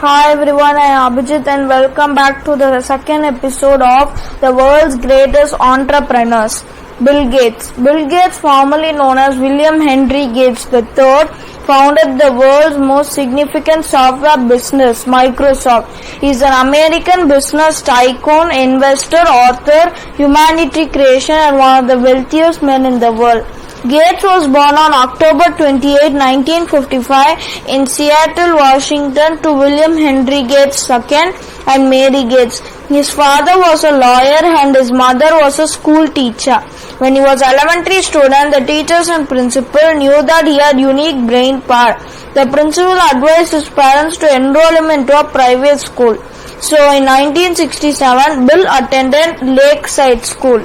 Hi everyone, I am Abhijit and welcome back to the second episode of the world's greatest entrepreneurs, Bill Gates. Bill Gates, formerly known as William Henry Gates III, founded the world's most significant software business, Microsoft. He is an American business tycoon, investor, author, humanity creation and one of the wealthiest men in the world. Gates was born on October 28, 1955 in Seattle, Washington to William Henry Gates II and Mary Gates. His father was a lawyer and his mother was a school teacher. When he was an elementary student, the teachers and principal knew that he had unique brain power. The principal advised his parents to enroll him into a private school. So in 1967, Bill attended Lakeside School.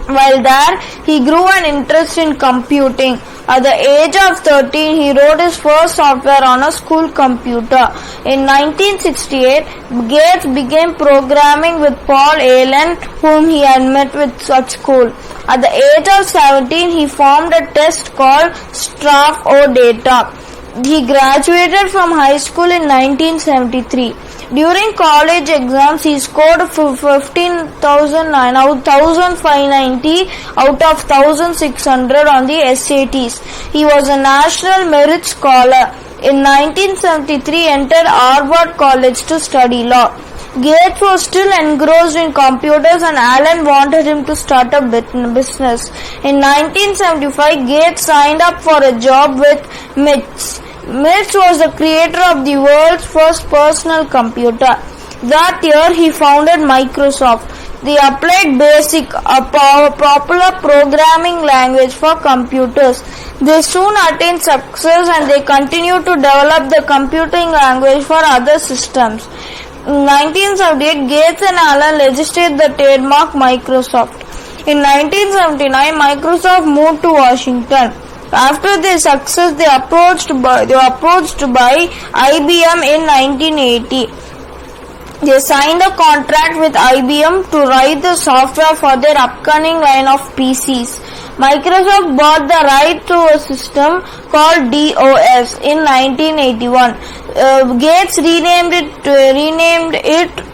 While there, he grew an interest in computing. At the age of 13, he wrote his first software on a school computer. In 1968, Gates began programming with Paul Allen, whom he had met at school. At the age of 17, he formed a test called Straf-O-Data. He graduated from high school in 1973. During college exams, he scored 15,590 out of 1,600 on the SATs. He was a National Merit Scholar. In 1973, entered Harvard College to study law. Gates was still engrossed in computers and Allen wanted him to start a business. In 1975, Gates signed up for a job with MITS. MITS was the creator of the world's first personal computer. That year, he founded Microsoft, the Applied Basic, a popular programming language for computers. They soon attained success and they continued to develop the computing language for other systems. In 1978, Gates and Allen registered the trademark Microsoft. In 1979, Microsoft moved to Washington. After their success, they were approached by IBM in 1980. They signed a contract with IBM to write the software for their upcoming line of PCs. Microsoft bought the right to a system called DOS in 1981. Gates renamed it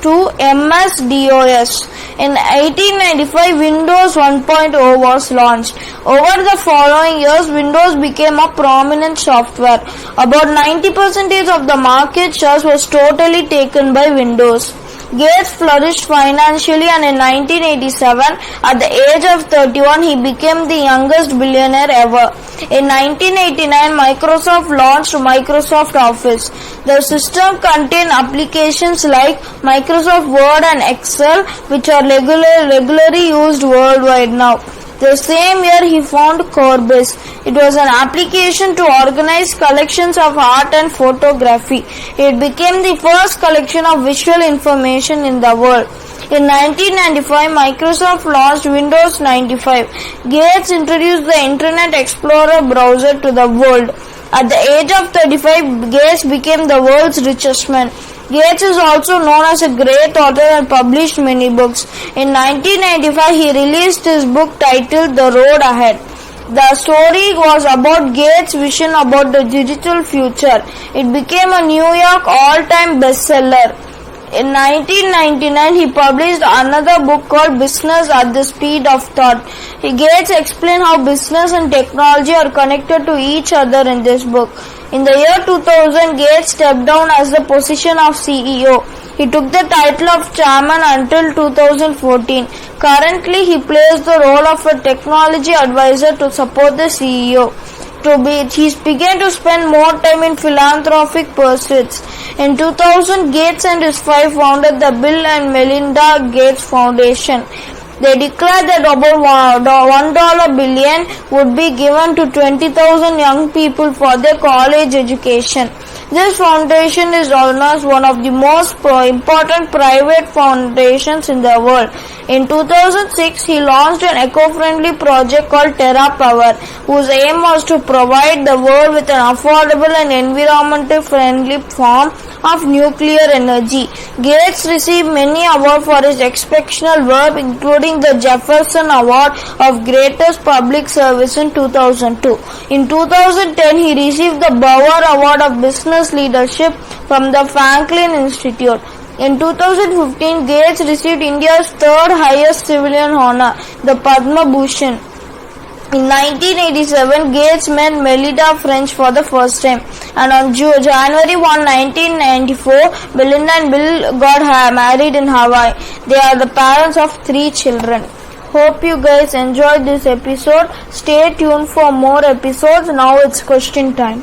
to MS-DOS. In 1895, Windows 1.0 was launched. Over the following years, Windows became a prominent software. About 90% of the market share was totally taken by Windows. Gates flourished financially and in 1987, at the age of 31, he became the youngest billionaire ever. In 1989, Microsoft launched Microsoft Office. The system contained applications like Microsoft Word and Excel, which are regularly used worldwide now. The same year, he found Corbis. It was an application to organize collections of art and photography. It became the first collection of visual information in the world. In 1995, Microsoft launched Windows 95. Gates introduced the Internet Explorer browser to the world. At the age of 35, Gates became the world's richest man. Gates is also known as a great author and published many books. In 1995, he released his book titled The Road Ahead. The story was about Gates' vision about the digital future. It became a New York all-time bestseller. In 1999, he published another book called Business at the Speed of Thought. Gates explained how business and technology are connected to each other in this book. In the year 2000, Gates stepped down as the position of CEO. He took the title of chairman until 2014. Currently, he plays the role of a technology advisor to support the CEO. He began to spend more time in philanthropic pursuits. In 2000, Gates and his wife founded the Bill and Melinda Gates Foundation. They declared that about $1 billion would be given to 20,000 young people for their college education. This foundation is almost one of the most important private foundations in the world. In 2006, he launched an eco-friendly project called TerraPower, whose aim was to provide the world with an affordable and environmentally friendly form of nuclear energy. Gates received many awards for his exceptional work, including the Jefferson Award of Greatest Public Service in 2002. In 2010, he received the Bauer Award of Business business leadership from the Franklin Institute. In 2015, Gates received India's third highest civilian honor, the Padma Bhushan. In 1987, Gates met Melinda French for the first time, and on January 1, 1994, Melinda and Bill got married in Hawaii. They are the parents of 3 children. Hope you guys enjoyed this episode. Stay tuned for more episodes. Now it's question time.